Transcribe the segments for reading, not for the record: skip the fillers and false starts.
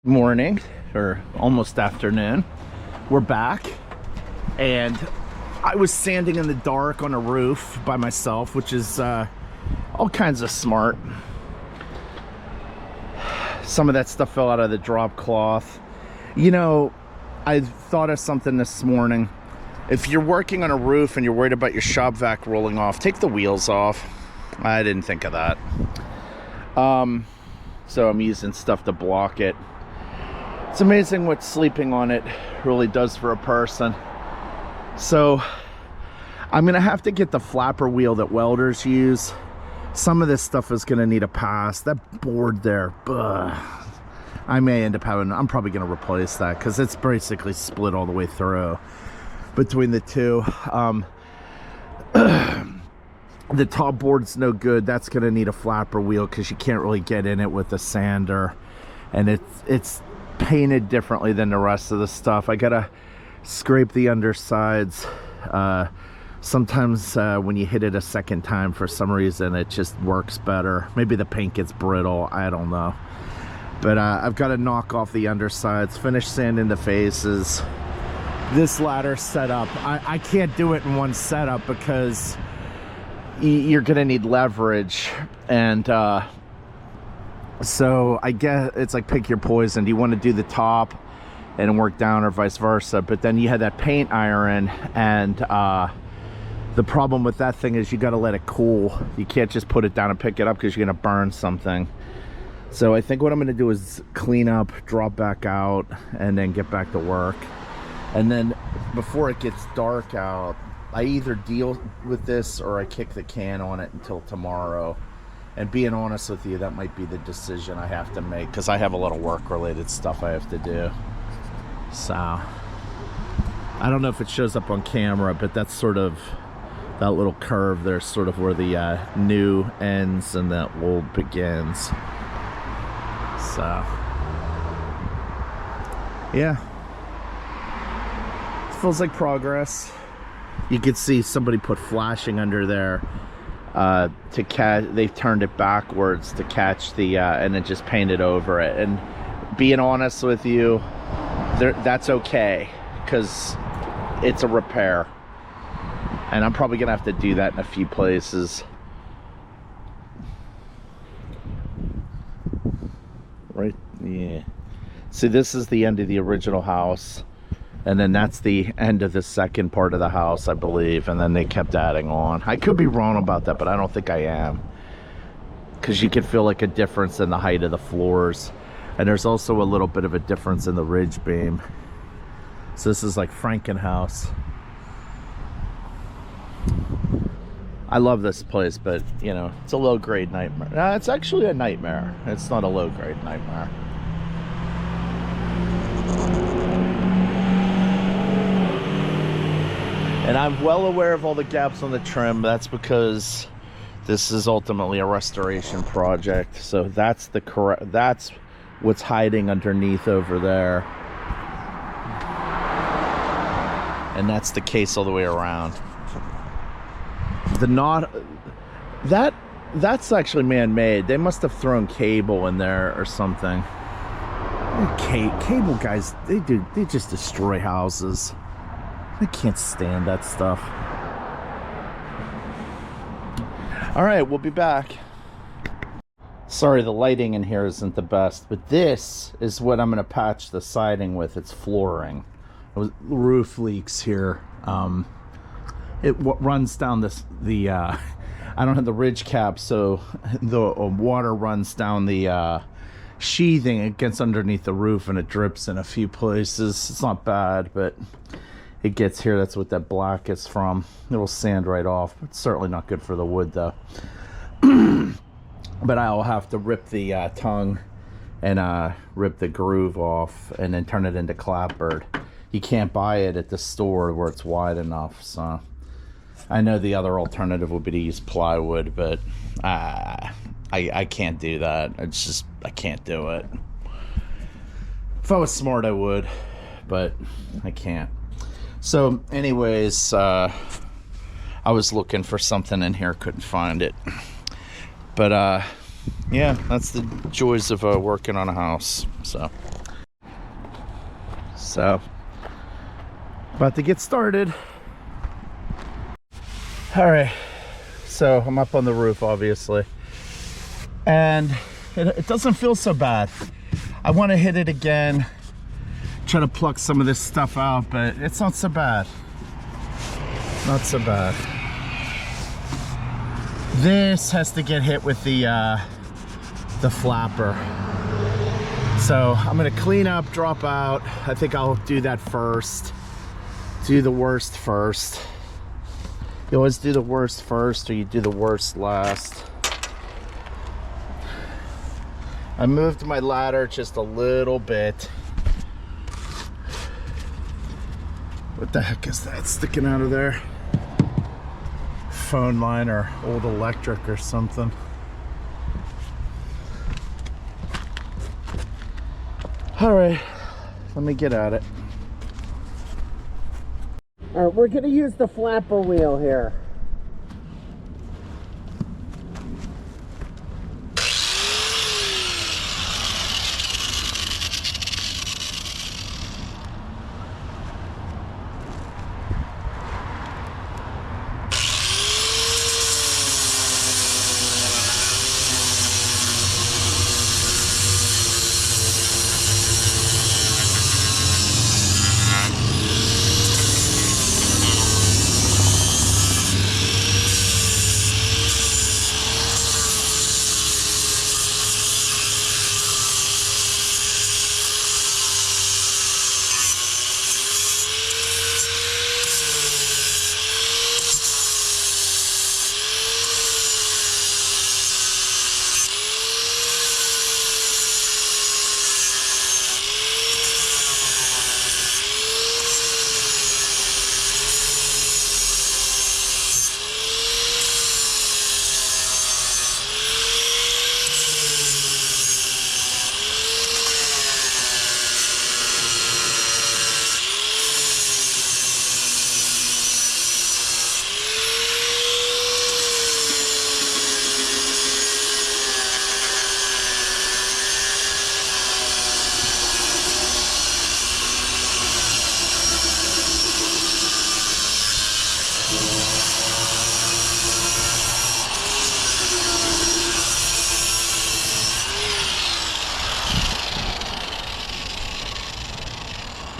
Morning, or almost afternoon. We're back, and I was sanding in the dark on a roof by myself, which is all kinds of smart. Some of that stuff fell out of the drop cloth. You know, I thought of something this morning. If you're working on a roof and you're worried about your shop vac rolling off, take the wheels off. I didn't think of that. So I'm using stuff to block it. It's amazing what sleeping on it really does for a person. So I'm gonna have to get the flapper wheel that welders use. Some of this stuff is gonna need a pass. That board there, I may end up having, I'm probably gonna replace that because it's basically split all the way through between the two. The top board's no good. That's gonna need a flapper wheel because you can't really get in it with a sander, and it's painted differently than the rest of the stuff. I gotta scrape the undersides. Sometimes when you hit it a second time, for some reason it just works better. Maybe the paint gets brittle, I don't know. But I've got to knock off the undersides, finish sanding the faces. This ladder setup, I can't do it in one setup because you're gonna need leverage, and so I guess it's like pick your poison. Do you want to do the top and work down, or vice versa? But then you had that paint iron, and the problem with that thing is you got to let it cool. You can't just put it down and pick it up because you're gonna burn something. So I think what I'm gonna do is clean up, drop back out, and then get back to work. And then before it gets dark out, I either deal with this or I kick the can on it until tomorrow. And being honest with you, that might be the decision I have to make because I have a lot of work-related stuff I have to do. So I don't know if it shows up on camera, but that's sort of, that little curve there, sort of where the new ends and that old begins. So yeah, it feels like progress. You could see somebody put flashing under there to catch. They've turned it backwards to catch the and then just painted over it. And being honest with you, that's okay because it's a repair, and I'm probably gonna have to do that in a few places. Right, yeah. See, this is the end of the original house, and then that's the end of the second part of the house, I believe, and then they kept adding on. I could be wrong about that, but I don't think I am, because you can feel like a difference in the height of the floors, and there's also a little bit of a difference in the ridge beam. So this is like Frankenhouse. I love this place, but you know, it's a low-grade nightmare. No, it's actually a nightmare. It's not a low-grade nightmare. And I'm well aware of all the gaps on the trim. That's because this is ultimately a restoration project. So that's the correct, that's what's hiding underneath over there. And that's the case all the way around. The knot, that's actually man-made. They must have thrown cable in there or something. Cable guys, they just destroy houses. I can't stand that stuff. All right, we'll be back. Sorry, the lighting in here isn't the best, but this is what I'm gonna patch the siding with. It's flooring. Roof leaks here. It runs down the I don't have the ridge cap, so the water runs down the sheathing. It gets underneath the roof and it drips in a few places. It's not bad, but it gets here. That's what that black is from. It'll sand right off. It's certainly not good for the wood though. But I'll have to rip the tongue and rip the groove off and then turn it into clapboard. You can't buy it at the store where it's wide enough, so I know the other alternative would be to use plywood, but I can't do that. It's just, I can't do it. If I was smart, I would, but I can't. So anyways, I was looking for something in here, couldn't find it. But yeah, that's the joys of working on a house. So So, about to get started. All right, so I'm up on the roof, obviously, and it doesn't feel so bad. I want to hit it again, try to pluck some of this stuff out, but it's not so bad. Not so bad. This has to get hit with the flapper. So I'm gonna clean up, drop out. I think I'll do that first. Do the worst first. You always do the worst first, or you do the worst last. I moved my ladder just a little bit. What the heck is that sticking out of there? Phone line or old electric or something. All right, let me get at it. All right, we're gonna use the flapper wheel here.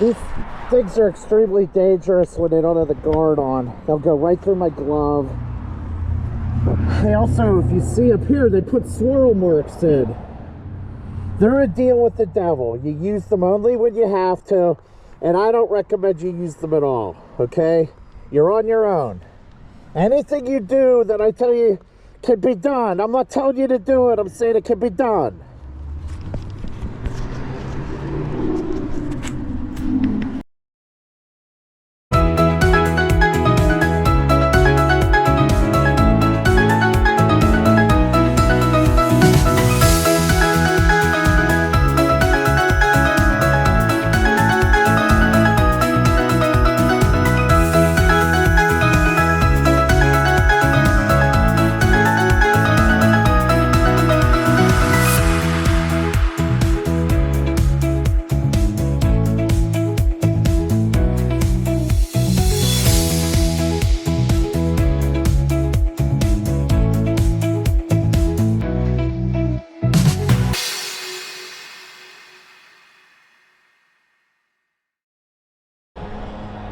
These things are extremely dangerous when they don't have the guard on. They'll go right through my glove. They also, if you see up here, they put swirl marks in. They're a deal with the devil. You use them only when you have to, and I don't recommend you use them at all, okay? You're on your own. Anything you do that I tell you can be done. I'm not telling you to do it, I'm saying it can be done.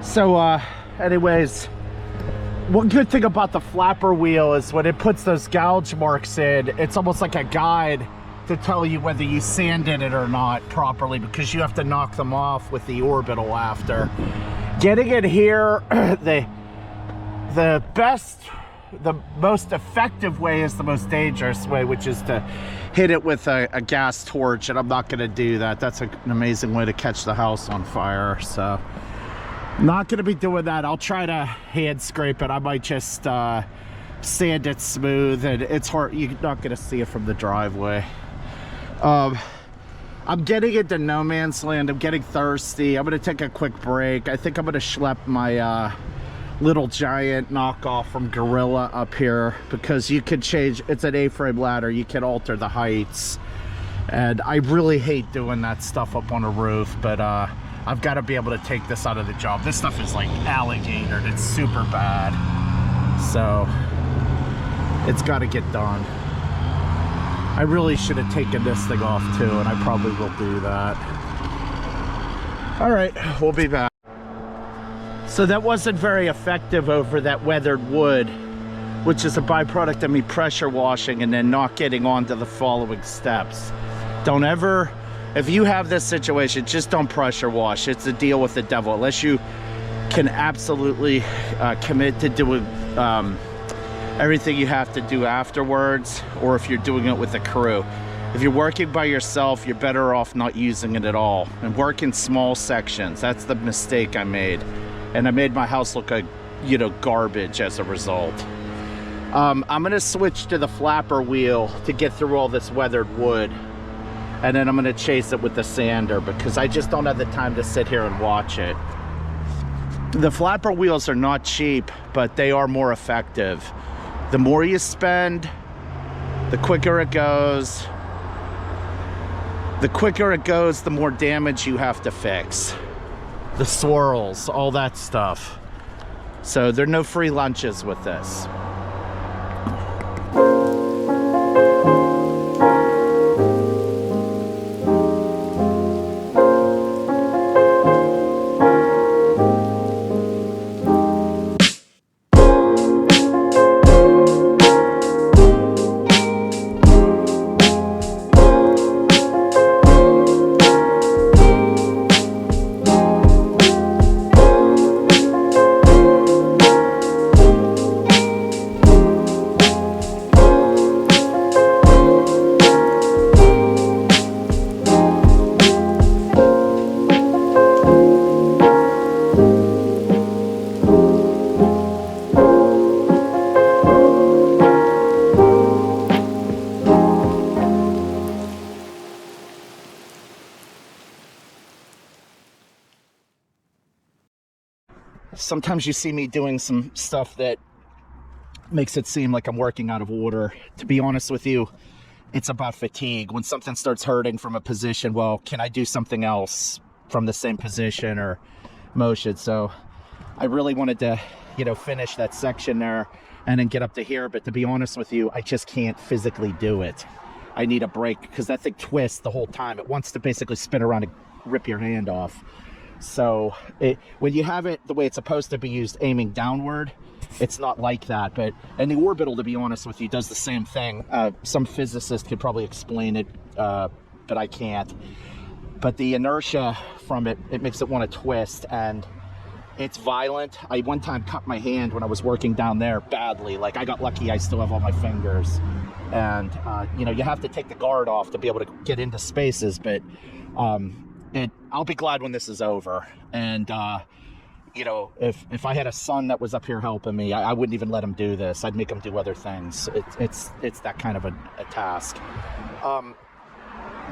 So anyways, one good thing about the flapper wheel is when it puts those gouge marks in, it's almost like a guide to tell you whether you sanded it or not properly, because you have to knock them off with the orbital after. Getting it here, the most effective way is the most dangerous way, which is to hit it with a gas torch, and I'm not going to do that. That's an amazing way to catch the house on fire, so not going to be doing that. I'll try to hand scrape it. I might just sand it smooth, and it's hard. You're not going to see it from the driveway. I'm getting into no man's land. I'm getting thirsty. I'm going to take a quick break. I think I'm going to schlep my Little Giant knockoff from Gorilla up here, because you can change. It's an A-frame ladder. You can alter the heights, and I really hate doing that stuff up on a roof, but I've got to be able to take this out of the job. This stuff is like alligatored. It's super bad. So it's got to get done. I really should have taken this thing off too, and I probably will do that. All right, we'll be back. So that wasn't very effective over that weathered wood, which is a byproduct of me pressure washing and then not getting onto the following steps. Don't ever, if you have this situation, just don't pressure wash. It's a deal with the devil, unless you can absolutely commit to doing everything you have to do afterwards, or if you're doing it with a crew. If you're working by yourself, you're better off not using it at all and work in small sections. That's the mistake I made, and I made my house look like, you know, garbage as a result. I'm gonna switch to the flapper wheel to get through all this weathered wood, and then I'm gonna chase it with the sander because I just don't have the time to sit here and watch it. The flapper wheels are not cheap, but they are more effective. The more you spend, the quicker it goes. The quicker it goes, the more damage you have to fix. The swirls, all that stuff. So there are no free lunches with this. Sometimes you see me doing some stuff that makes it seem like I'm working out of order. To be honest with you, it's about fatigue. When something starts hurting from a position, well, can I do something else from the same position or motion? So I really wanted to, you know, finish that section there and then get up to here. But to be honest with you, I just can't physically do it. I need a break because that thing twists the whole time. It wants to basically spin around and rip your hand off. So when you have it the way it's supposed to be used, aiming downward, it's not like that. And the orbital, to be honest with you, does the same thing. Some physicist could probably explain it, but I can't. But the inertia from it, it makes it want to twist, and it's violent. I one time cut my hand when I was working down there badly. Like, I got lucky I still have all my fingers. And, you know, you have to take the guard off to be able to get into spaces, but I'll be glad when this is over. And you know, if I had a son that was up here helping me, I wouldn't even let him do this. I'd make him do other things. It's that kind of a task.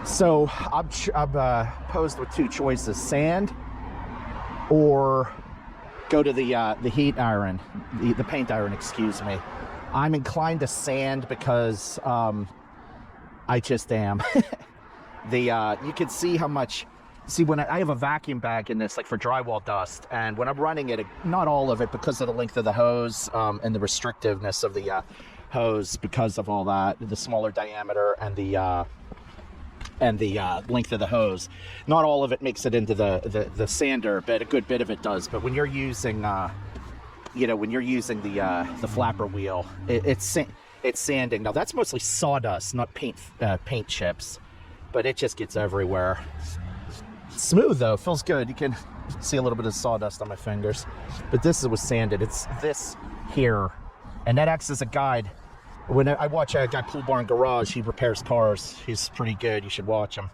So I'm posed with two choices: sand or go to the heat iron, the paint iron, excuse me. I'm inclined to sand because I just am. You can see how much. See, when I have a vacuum bag in this, like for drywall dust, and when I'm running it, not all of it because of the length of the hose and the restrictiveness of the hose, because of all that, the smaller diameter and the length of the hose. Not all of it makes it into the sander, but a good bit of it does. But when you're using, you know, when you're using the flapper wheel, it's sanding. Now that's mostly sawdust, not paint chips, but it just gets everywhere. Smooth though, feels good. You can see a little bit of sawdust on my fingers, but this was sanded. It's this here, and that acts as a guide. When I watch a guy, Pool Barn Garage, he repairs cars. He's pretty good. You should watch him.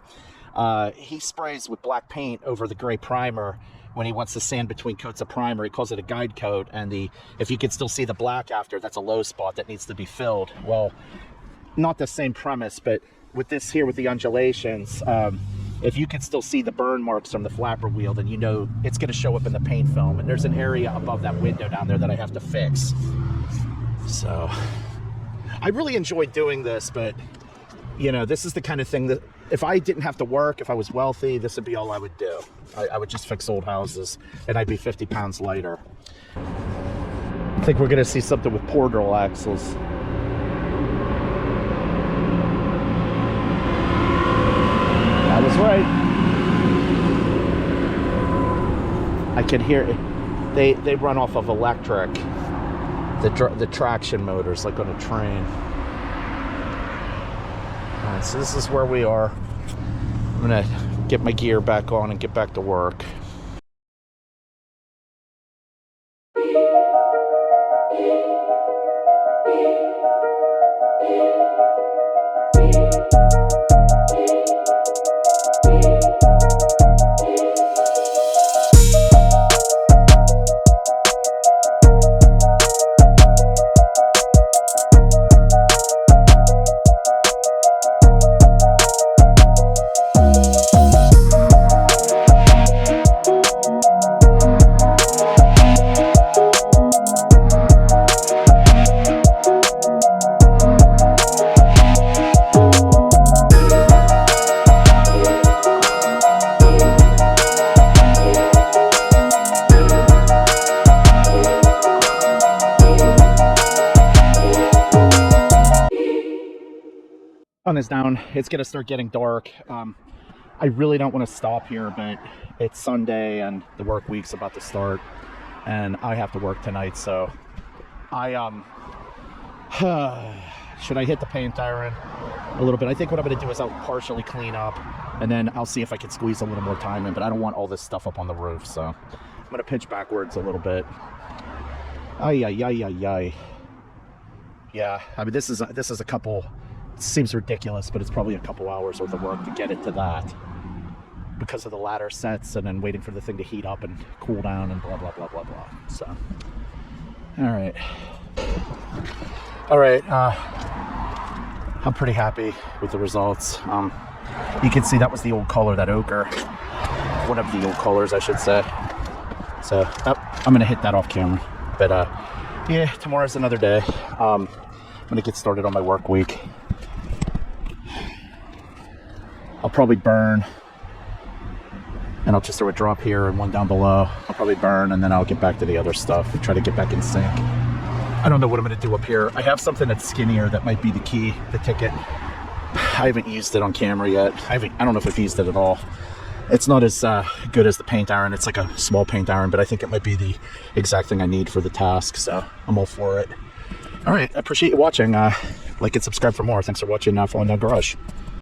He sprays with black paint over the gray primer when he wants to sand between coats of primer. He calls it a guide coat, and if you can still see the black after, that's a low spot that needs to be filled. Well, not the same premise, but with this here, with the undulations, if you can still see the burn marks from the flapper wheel, then you know it's going to show up in the paint film. And there's an area above that window down there that I have to fix. So I really enjoyed doing this, but you know, this is the kind of thing that if I didn't have to work, if I was wealthy, this would be all I would do. I would just fix old houses, and I'd be 50 pounds lighter. I think we're gonna see something with portal axles. I was right. I can hear it. They run off of electric. The traction motors, like on a train. All right, so this is where we are. I'm gonna get my gear back on and get back to work. Sun is down. It's gonna start getting dark. I really don't want to stop here, but it's Sunday and the work week's about to start, and I have to work tonight. So I should I hit the paint iron a little bit? I think what I'm gonna do is I'll partially clean up, and then I'll see if I can squeeze a little more time in. But I don't want all this stuff up on the roof, so I'm gonna pitch backwards a little bit. Ay ay ay ay ay. Yeah, I mean this is a couple. It seems ridiculous, but it's probably a couple hours worth of work to get it to that because of the ladder sets and then waiting for the thing to heat up and cool down and blah blah blah blah blah. So all right, I'm pretty happy with the results. You can see that was the old color, that ochre, one of the old colors I should say. So I'm gonna hit that off camera, but yeah, tomorrow's another day. I'm gonna get started on my work week. I'll probably burn, and I'll just throw a drop here and one down below. I'll probably burn, and then I'll get back to the other stuff, try to get back in sync. I don't know what I'm gonna do up here. I have something that's skinnier that might be the key, the ticket. I haven't used it on camera yet. I don't know if I've used it at all. It's not as good as the paint iron. It's like a small paint iron, but I think it might be the exact thing I need for the task, so I'm all for it. All right, I appreciate you watching. Like and subscribe for more. Thanks for watching Falling Down Garage.